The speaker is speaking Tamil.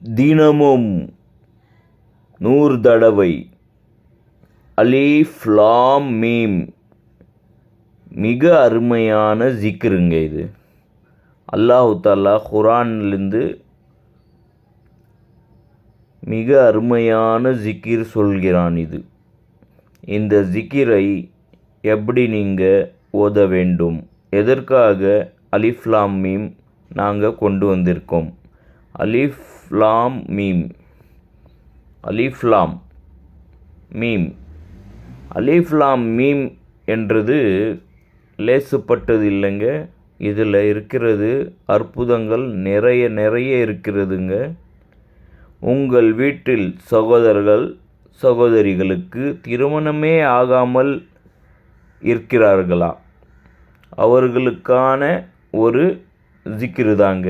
தினமும் 100 தடவை அலீஃப் லாம் மீம். மிக அருமையான ஜிக்ருங்க இது. அல்லாஹு தஆலா குர்ஆனிலிருந்து மிக அருமையான ஜிக்கிர் சொல்கிறான். இந்த ஜிக்கிரை எப்படி நீங்கள் ஓத வேண்டும், எதற்காக அலிஃப் லாம் மீம் நாங்கள் கொண்டு வந்திருக்கோம். அலிஃப் லாம் மீம், அலிஃப் லாம் மீம். அலிஃப் லாம் மீம் என்றது லேசுப்பட்டது இல்லைங்க. இதில் இருக்கிறது அற்புதங்கள் நிறைய இருக்கிறதுங்க. உங்கள் வீட்டில் சகோதரர்கள் சகோதரிகளுக்கு திருமணமே ஆகாமல் இருக்கிறார்களா, அவர்களுக்கான ஒரு ஜிக்ரு தாங்க